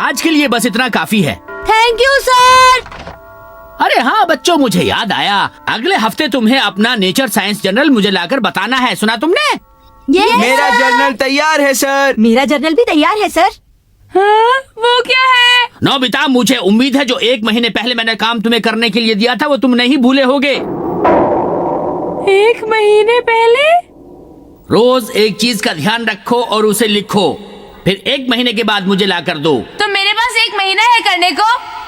आज के लिए बस इतना काफी है। Thank you sir. अरे हाँ बच्चों, मुझे याद आया, अगले हफ्ते तुम्हें अपना नेचर साइंस जर्नल मुझे लाकर बताना है। सुना तुमने? मेरा जर्नल तैयार है सर। मेरा जर्नल भी तैयार है सर। हाँ, वो क्या है? नोबिता, मुझे उम्मीद है जो 1 महीने पहले मैंने काम तुम्हें करने के लिए दिया था वो तुम नहीं भूले होगे। 1 महीने पहले? रोज एक चीज का ध्यान रखो और उसे लिखो, फिर 1 महीने के बाद मुझे ला कर दो। तो मेरे पास 1 महीना है करने को?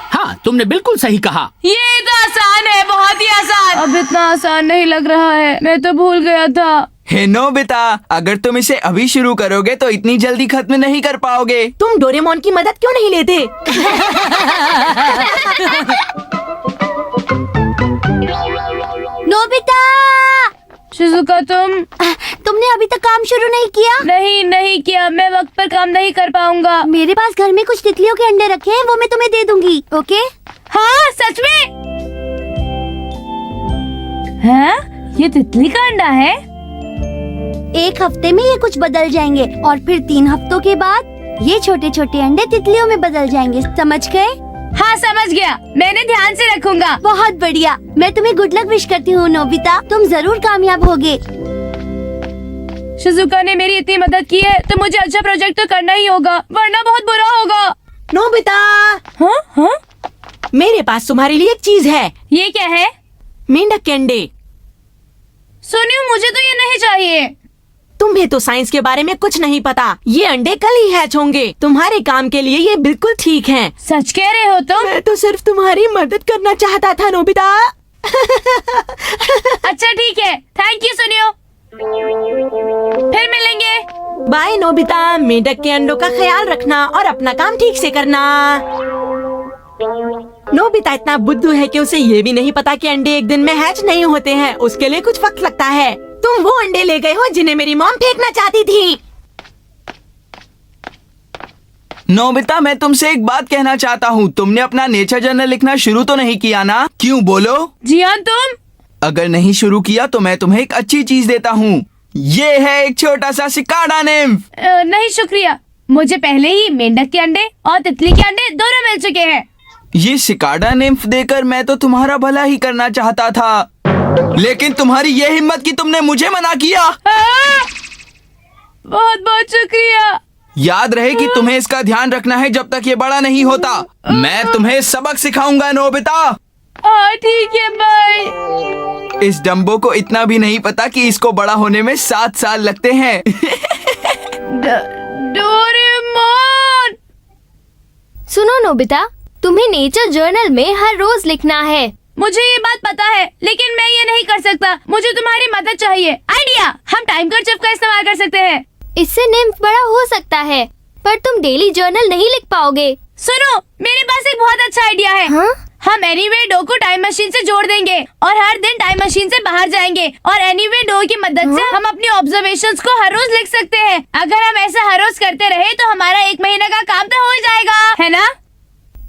हाँ, तुमने बिल्कुल सही कहा। ये तो आसान है, बहुत ही आसान। अब इतना आसान नहीं लग रहा है, मैं तो भूल गया था। हे नोबिता, अगर तुम इसे अभी शुरू करोगे तो इतनी जल्दी खत्म नहीं कर पाओगे। तुम डोरेमोन की मदद क्यों नहीं लेते? नोबिता! शिजुका, तुमने अभी तक काम शुरू नहीं किया? नहीं किया। मैं वक्त पर काम नहीं कर पाऊंगा। मेरे पास घर में कुछ तितलियों के अंडे रखे हैं, वो मैं तुम्हें दे दूंगी। ओके? हाँ, सच में? हाँ, ये तितली का अंडा है? 1 हफ्ते में ये कुछ बदल जाएंगे और फिर 3 हफ्तों के बाद ये छोटे छोटे अंडे तितलियों में बदल जाएंगे। समझ गए? हाँ, समझ गया। मैंने ध्यान से रखूंगा। बहुत बढ़िया। मैं तुम्हें गुड लक विश करती हूँ नोबिता, तुम जरूर कामयाब होगे। शिजुका ने मेरी इतनी मदद की है तो मुझे अच्छा प्रोजेक्ट तो करना ही होगा, वरना बहुत बुरा होगा। नोबिता! हाँ? मेरे पास तुम्हारे लिए एक चीज है। ये क्या है? मेंढक के अंडे। सुनियो, मुझे तो ये नहीं चाहिए। तुम्हें तो साइंस के बारे में कुछ नहीं पता। ये अंडे कल ही हैच होंगे। तुम्हारे काम के लिए ये बिल्कुल ठीक हैं। सच कह रहे हो तुम? मैं तो सिर्फ तुम्हारी मदद करना चाहता था नोबिता। अच्छा ठीक है, थैंक यू सुनियो। फिर मिलेंगे। बाय नोबिता, मेंढक के अंडों का ख्याल रखना और अपना काम ठीक से करना। नोबिता इतना बुद्धू है कि उसे ये भी नहीं पता कि अंडे एक दिन में हैच नहीं होते हैं। उसके लिए कुछ वक्त लगता है। तुम वो अंडे ले गए हो जिन्हें मेरी मॉम फेंकना चाहती थी। नोबिता, मैं तुमसे एक बात कहना चाहता हूँ। तुमने अपना नेचर जर्नल लिखना शुरू तो नहीं किया ना? क्यों बोलो? जियान, तुम? अगर नहीं शुरू किया तो मैं तुम्हें एक अच्छी चीज देता हूँ। ये है एक छोटा सा सिकाडा निम्फ। नहीं शुक्रिया, मुझे पहले ही मेंढक के अंडे और तितली के अंडे दोनों मिल चुके हैं। ये सिकाडा निम्फ देकर मैं तो तुम्हारा भला ही करना चाहता था, लेकिन तुम्हारी ये हिम्मत कि तुमने मुझे मना किया। बहुत बहुत शुक्रिया। याद रहे कि तुम्हें इसका ध्यान रखना है जब तक ये बड़ा नहीं होता। मैं तुम्हें सबक सिखाऊंगा नोबिता। हाँ ठीक है, बाय। इस डम्बो को इतना भी नहीं पता कि इसको बड़ा होने में 7 साल लगते हैं। डोरेमोन! सुनो नोबिता, तुम्हें नेचर जर्नल में हर रोज लिखना है। मुझे ये बात पता है, लेकिन मैं ये नहीं कर सकता। मुझे तुम्हारी मदद चाहिए। आइडिया, हम टाइम कर्चफ का इस्तेमाल कर सकते हैं। इससे निम्फ बड़ा हो सकता है, पर तुम डेली जर्नल नहीं लिख पाओगे। सुनो, मेरे पास एक बहुत अच्छा आइडिया है। हाँ? हम एनीवे डो को टाइम मशीन से जोड़ देंगे और हर दिन टाइम मशीन से बाहर जाएंगे और एनीवे डो की मदद से हम अपनी ऑब्जर्वेशंस को हर रोज लिख सकते हैं। अगर हम ऐसा हर रोज करते रहे तो हमारा 1 महीने का काम तो हो जाएगा, है ना?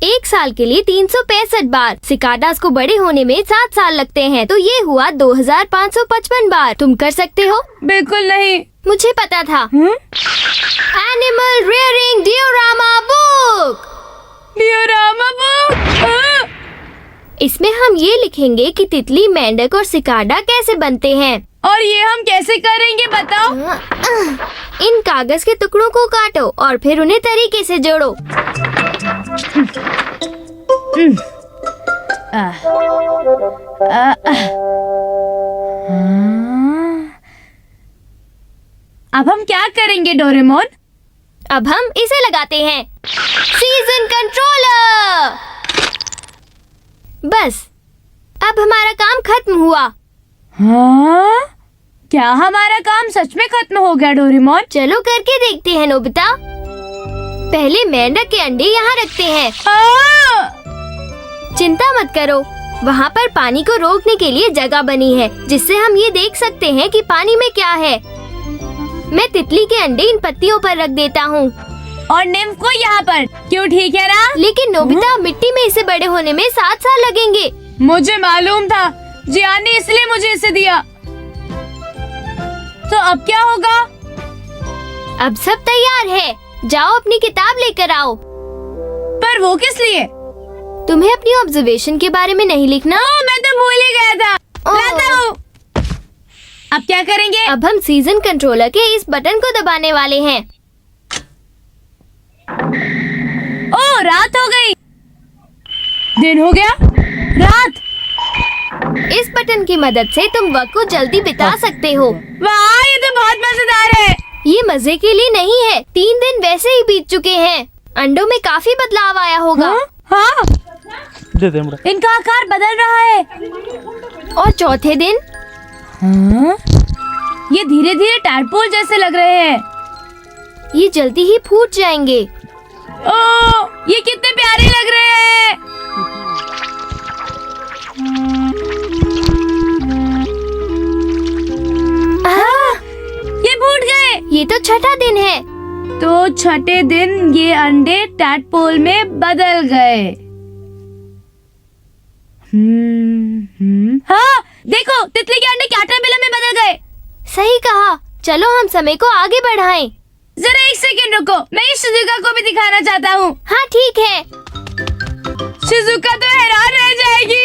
1 साल के लिए 365 बार। सिकाडास को बड़े होने में 7 साल लगते हैं, तो ये हुआ 2555 बार। तुम कर सकते हो? बिल्कुल नहीं। मुझे पता था। Animal rearing diorama book. Diorama book? इसमें हम ये लिखेंगे कि तितली, मेंढक और सिकाडा कैसे बनते हैं। और ये हम कैसे करेंगे बताओ? इन कागज के टुकड़ों को काटो और फिर उन्हें तरीके से जोड़ो। अब हम क्या करेंगे डोरेमोन? अब हम इसे लगाते हैं, सीजन कंट्रोलर। बस, अब हमारा काम खत्म हुआ। हाँ? क्या हमारा काम सच में खत्म हो गया डोरेमोन? चलो करके देखते हैं नोबिता। पहले मेंढक के अंडे यहाँ रखते हैं। चिंता मत करो, वहाँ पर पानी को रोकने के लिए जगह बनी है, जिससे हम ये देख सकते हैं कि पानी में क्या है। मैं तितली के अंडे इन पत्तियों पर रख देता हूँ और निम्फ को यहाँ पर। क्यों, ठीक है ना? लेकिन नोबिता, मिट्टी में इसे बड़े होने में 7 साल लगेंगे। मुझे मालूम था, जियान ने इसलिए मुझे इसे दिया। तो अब क्या होगा? अब सब तैयार है, जाओ अपनी किताब लेकर आओ। पर वो किस लिए? तुम्हें अपनी ऑब्जर्वेशन के बारे में नहीं लिखना? मैं तो भूल ही गया था। लाता हूँ। अब क्या करेंगे? अब हम सीजन कंट्रोलर के इस बटन को दबाने वाले हैं। ओह, रात हो गई। दिन हो गया, रात। इस बटन की मदद से तुम वक्त को जल्दी बिता सकते हो। वाह, ये तो बहुत मजेदार है। ये मजे के लिए नहीं है। 3 दिन वैसे ही बीत चुके हैं। अंडों में काफी बदलाव आया होगा। हाँ, इनका आकार बदल रहा है। और चौथे दिन ये धीरे धीरे टैडपोल जैसे लग रहे हैं। ये जल्दी ही फूट जाएंगे। ओह, ये कितने प्यारे लग रहे हैं। ये फूट गए। ये तो छठा दिन है। तो छठे दिन ये अंडे टैडपोल में बदल गए। हाँ, देखो, तितली के अंडे कैटरपिलर में बदल गए। सही कहा। चलो हम समय को आगे बढ़ाएं। जरा 1 सेकंड रुको, मैं इस शिजुका को भी दिखाना चाहता हूँ। हाँ ठीक है। शिजुका तो हैरान रह जाएगी।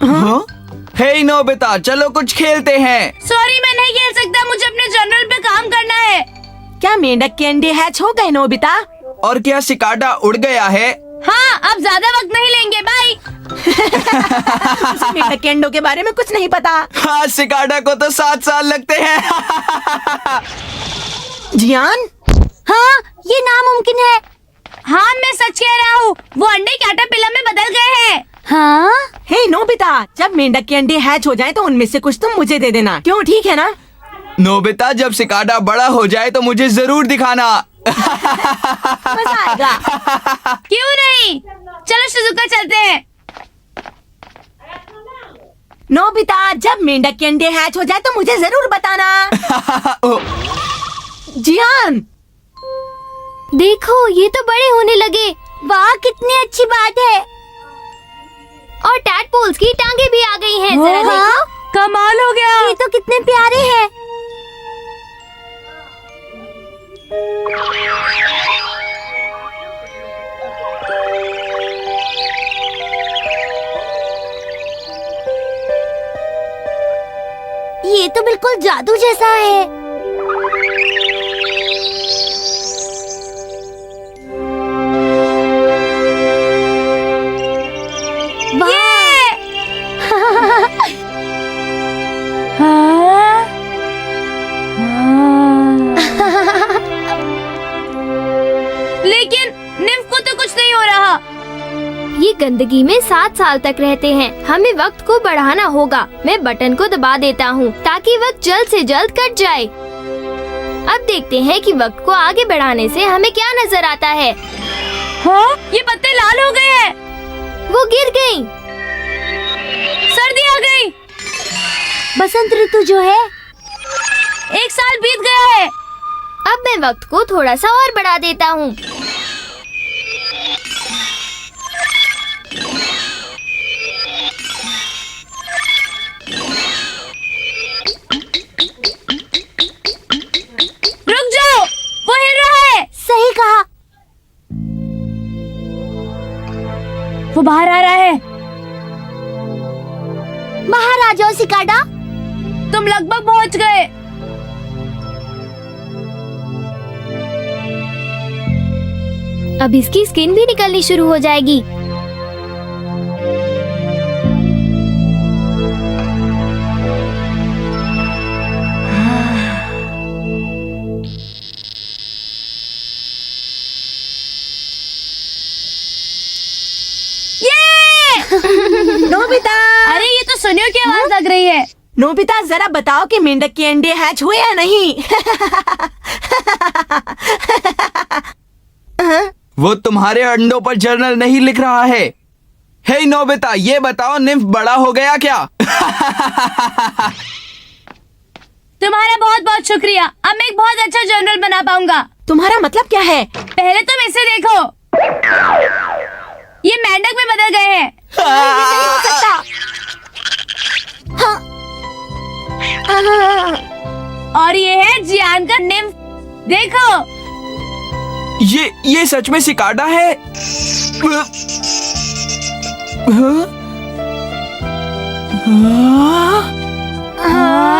हाँ? हे नोबिता, चलो कुछ खेलते हैं। सॉरी, मैं नहीं खेल सकता। मुझे अपने जर्नल पे काम करना है। क्या मेंढक के अंडे हैच हो गए नोबिता? और क्या सिकाडा उड़ गया है? हाँ, अब ज्यादा वक्त नहीं लेंगे। बाय। उसे मेंढक के अंडों के बारे में कुछ नहीं पता। हाँ, सिकाडा को तो 7 साल लगते हैं। जियान, हाँ, ये नामुमकिन है। हाँ, मैं सच कह रहा हूँ। वो अंडे कैटरपिलर में बदल गए हैं। हाँ, हे नोबिता, जब मेंढक के अंडे हैच हो जाएं तो उनमें से कुछ तुम मुझे दे देना। क्यों, ठीक है ना? नोबिता, जब सिकाडा बड़ा हो जाए तो मुझे जरूर दिखाना। मजा आएगा। क्यों नहीं? चलो शिजुका, चलते हैं। नोबिता, जब मेंढक के अंडे हैच हो जाए तो मुझे जरूर बताना। जियान, देखो, ये तो बड़े होने लगे। वाह, कितनी अच्छी बात है। और टैडपोल्स की टांगे भी आ गई हैं। जरा देखो, कमाल हो गया। ये तो कितने प्यारे हैं। ये तो बिल्कुल जादू जैसा है। लेकिन निम्फ को तो कुछ नहीं हो रहा। ये गंदगी में 7 साल तक रहते हैं। हमें वक्त को बढ़ाना होगा। मैं बटन को दबा देता हूँ ताकि वक्त जल्द से जल्द कट जाए। अब देखते हैं कि वक्त को आगे बढ़ाने से हमें क्या नजर आता है। हाँ, ये पत्ते लाल हो गए हैं। वो गिर गई। सर्दी आ गई। बसंत ऋतु जो है। 1 साल बीत गया है। अब मैं वक्त को थोड़ा सा और बढ़ा देता हूँ। रुक जाओ, वो हिल रहा है। सही कहा। वो बाहर आ रहा है। बाहर आ जाओ सिकाडा। तुम लगभग पहुंच गए। अब इसकी स्किन भी निकलनी शुरू हो जाएगी। नोबिता, अरे, ये तो सुनियो की आवाज लग रही है। नोबिता, जरा बताओ कि मेंढक के अंडे हैच हुए या नहीं? वो तुम्हारे अंडों पर जर्नल नहीं लिख रहा है। हे नोबिता, ये बताओ, निम्फ बड़ा हो गया क्या? तुम्हारा बहुत बहुत शुक्रिया। अब मैं एक बहुत अच्छा जर्नल बना पाऊंगा। तुम्हारा मतलब क्या है? पहले तुम इसे देखो। ये मेंढक में बदल गए हैं। नहीं हो सकता। और ये है जियान का निम्फ। देखो, ये सच में सिकाडा है? हाँ? हाँ?